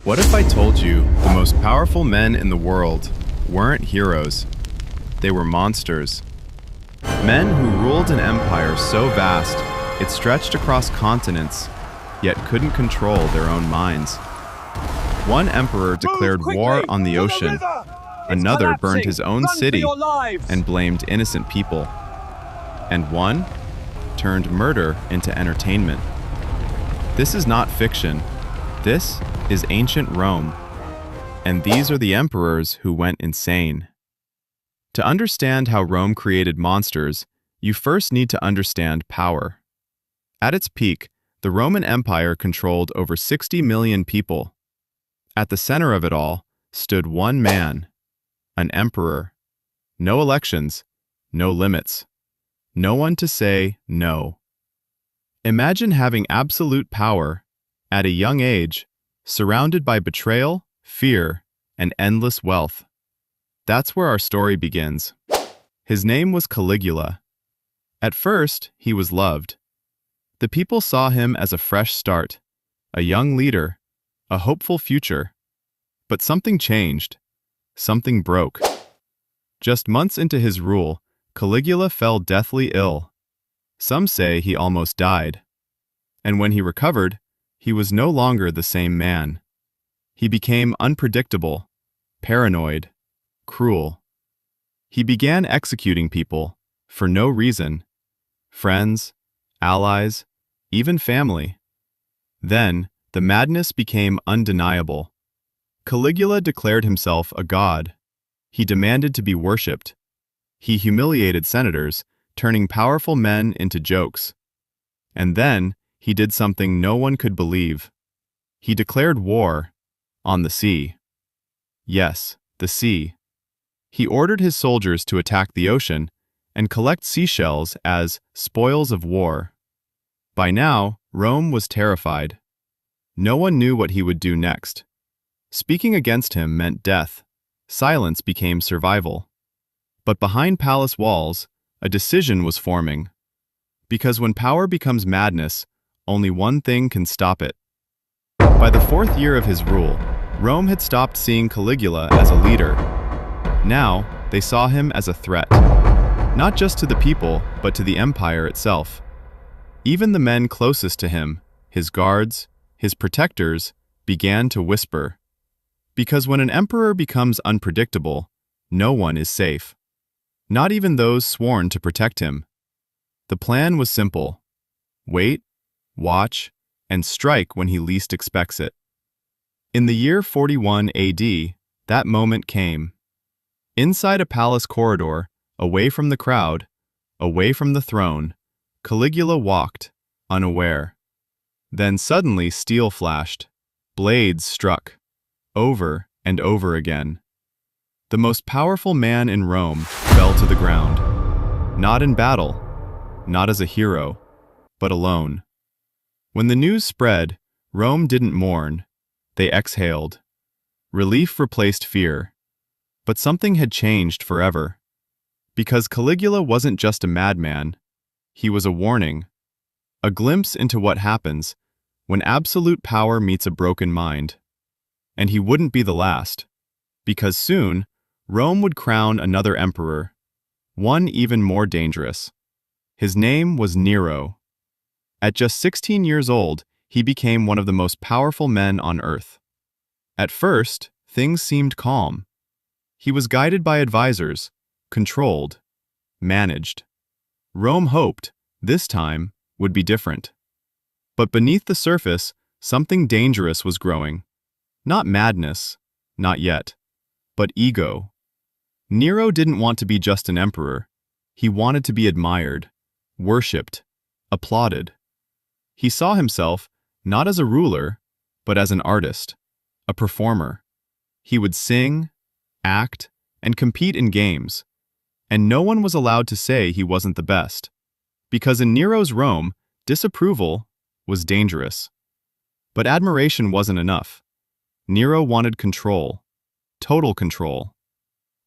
What if I told you the most powerful men in the world weren't heroes? They were monsters. Men who ruled an empire so vast it stretched across continents, yet couldn't control their own minds. One emperor declared war on the ocean. Another burned his own city and blamed innocent people. And one turned murder into entertainment. This is not fiction. This is ancient Rome. And these are the emperors who went insane. To understand how Rome created monsters, you first need to understand power. At its peak, the Roman Empire controlled over 60 million people. At the center of it all stood one man, an emperor. No elections, no limits. No one to say no. Imagine having absolute power at a young age, surrounded by betrayal, fear, and endless wealth. That's where our story begins. His name was Caligula. At first, he was loved. The people saw him as a fresh start, a young leader, a hopeful future. But something changed. Something broke. Just months into his rule, Caligula fell deathly ill. Some say he almost died. And when he recovered, he was no longer the same man. He became unpredictable, paranoid, cruel. He began executing people for no reason. Friends, allies, even family. Then, the madness became undeniable. Caligula declared himself a god. He demanded to be worshipped. He humiliated senators, turning powerful men into jokes. And then, he did something no one could believe. He declared war on the sea. Yes, the sea. He ordered his soldiers to attack the ocean and collect seashells as spoils of war. By now, Rome was terrified. No one knew what he would do next. Speaking against him meant death. Silence became survival. But behind palace walls, a decision was forming. Because when power becomes madness, only one thing can stop it. By the 4th year of his rule, Rome had stopped seeing Caligula as a leader. Now, they saw him as a threat. Not just to the people, but to the empire itself. Even the men closest to him, his guards, his protectors, began to whisper. Because when an emperor becomes unpredictable, no one is safe. Not even those sworn to protect him. The plan was simple. Wait, watch, and strike when he least expects it. In the year 41 AD, that moment came. Inside a palace corridor, away from the crowd, away from the throne, Caligula walked, unaware. Then suddenly steel flashed. Blades struck. Over and over again. The most powerful man in Rome fell to the ground. Not in battle, not as a hero, but alone. When the news spread, Rome didn't mourn. They exhaled. Relief replaced fear. But something had changed forever. Because Caligula wasn't just a madman, he was a warning. A glimpse into what happens when absolute power meets a broken mind. And he wouldn't be the last. Because soon, Rome would crown another emperor. One even more dangerous. His name was Nero. At just 16 years old, he became one of the most powerful men on earth. At first, things seemed calm. He was guided by advisors, controlled, managed. Rome hoped, this time, would be different. But beneath the surface, something dangerous was growing. Not madness, not yet, but ego. Nero didn't want to be just an emperor. He wanted to be admired, worshipped, applauded. He saw himself not as a ruler, but as an artist, a performer. He would sing, act, and compete in games. And no one was allowed to say he wasn't the best. Because in Nero's Rome, disapproval was dangerous. But admiration wasn't enough. Nero wanted control, total control.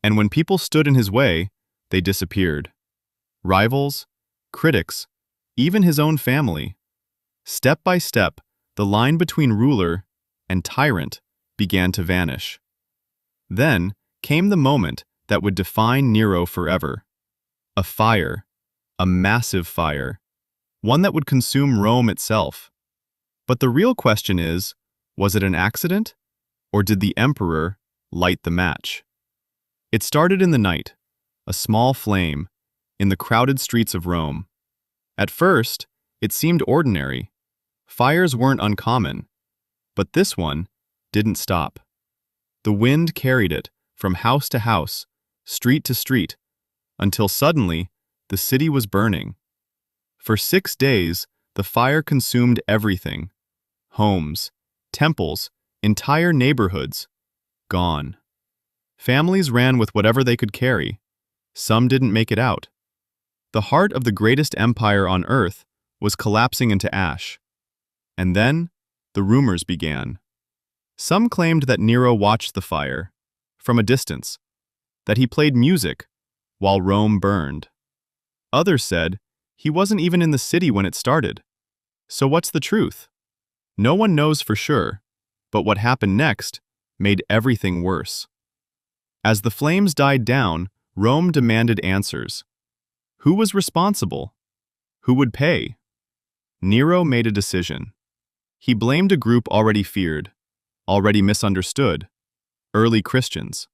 And when people stood in his way, they disappeared. Rivals, critics, even his own family. Step by step, the line between ruler and tyrant began to vanish. Then came the moment that would define Nero forever. A fire, a massive fire, one that would consume Rome itself. But the real question is, was it an accident, or did the emperor light the match? It started in the night, a small flame, in the crowded streets of Rome. At first, it seemed ordinary. Fires weren't uncommon, but this one didn't stop. The wind carried it from house to house, street to street, until suddenly the city was burning. For 6 days, the fire consumed everything. Homes, temples, entire neighborhoods, gone. Families ran with whatever they could carry. Some didn't make it out. The heart of the greatest empire on earth was collapsing into ash. And then, the rumors began. Some claimed that Nero watched the fire, from a distance, that he played music while Rome burned. Others said he wasn't even in the city when it started. So what's the truth? No one knows for sure, but what happened next made everything worse. As the flames died down, Rome demanded answers. Who was responsible? Who would pay? Nero made a decision. He blamed a group already feared, already misunderstood, early Christians.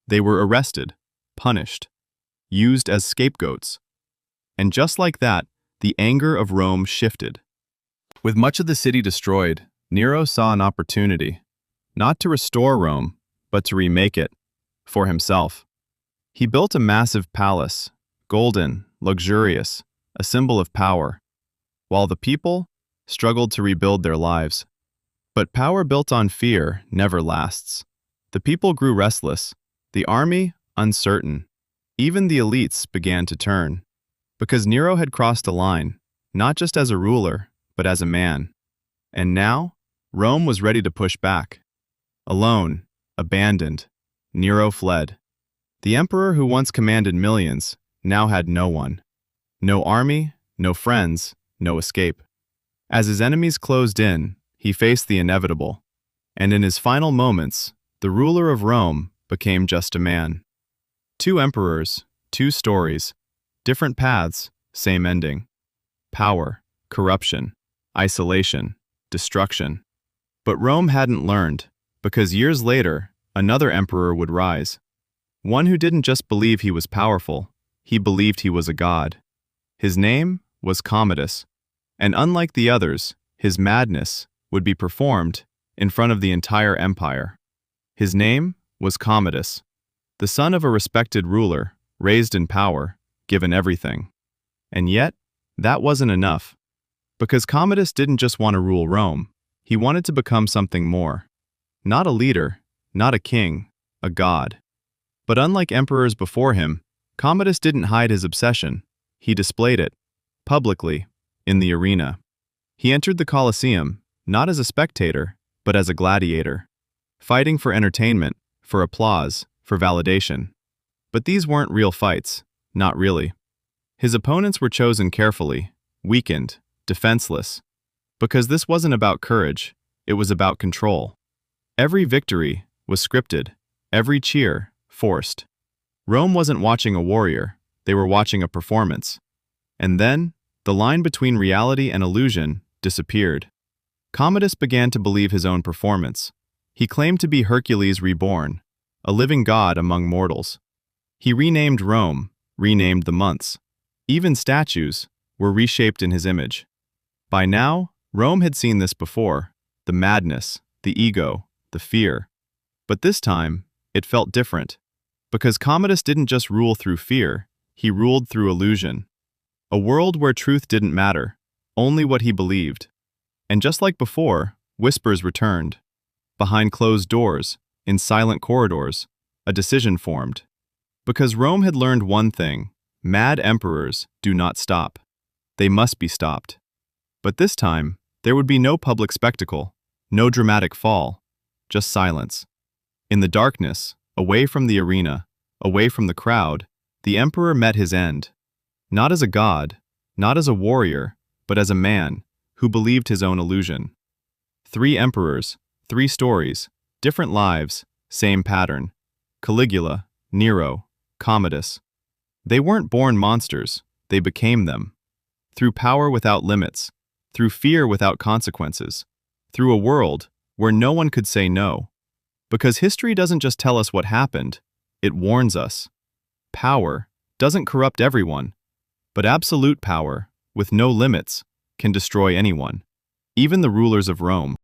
They were arrested, punished, used as scapegoats. And just like that, the anger of Rome shifted. With much of the city destroyed, Nero saw an opportunity, not to restore Rome, but to remake it, for himself. He built a massive palace, golden, luxurious, a symbol of power, while the people struggled to rebuild their lives. But power built on fear never lasts. The people grew restless, the army uncertain. Even the elites began to turn. Because Nero had crossed a line, not just as a ruler, but as a man. And now, Rome was ready to push back. Alone, abandoned, Nero fled. The emperor who once commanded millions now had no one. No army, no friends, no escape. As his enemies closed in, he faced the inevitable. And in his final moments, the ruler of Rome became just a man. 2 emperors, 2 stories, different paths, same ending. Power, corruption, isolation, destruction. But Rome hadn't learned, because years later, another emperor would rise. One who didn't just believe he was powerful, he believed he was a god. His name was Commodus, and unlike the others, his madness would be performed in front of the entire empire. His name was Commodus, the son of a respected ruler, raised in power, given everything. And yet, that wasn't enough. Because Commodus didn't just want to rule Rome, he wanted to become something more. Not a leader, not a king, a god. But unlike emperors before him, Commodus didn't hide his obsession. He displayed it, publicly, in the arena. He entered the Colosseum, not as a spectator, but as a gladiator, fighting for entertainment, for applause, for validation. But these weren't real fights, not really. His opponents were chosen carefully, weakened, defenseless. Because this wasn't about courage, it was about control. Every victory was scripted, every cheer forced. Rome wasn't watching a warrior, they were watching a performance. And then, the line between reality and illusion disappeared. Commodus began to believe his own performance. He claimed to be Hercules reborn, a living god among mortals. He renamed Rome, renamed the months. Even statues were reshaped in his image. By now, Rome had seen this before, the madness, the ego, the fear. But this time, it felt different. Because Commodus didn't just rule through fear, he ruled through illusion. A world where truth didn't matter, only what he believed. And just like before, whispers returned. Behind closed doors, in silent corridors, a decision formed. Because Rome had learned one thing: mad emperors do not stop. They must be stopped. But this time, there would be no public spectacle, no dramatic fall, just silence. In the darkness, away from the arena, away from the crowd, the emperor met his end. Not as a god, not as a warrior, but as a man who believed his own illusion. 3 emperors, 3 stories, Different lives, same pattern. Caligula, Nero, Commodus. They weren't born monsters, they became them. Through power without limits, through fear without consequences, through a world where no one could say no. Because history doesn't just tell us what happened, it warns us. Power doesn't corrupt everyone, but absolute power, with no limits, can destroy anyone, even the rulers of Rome.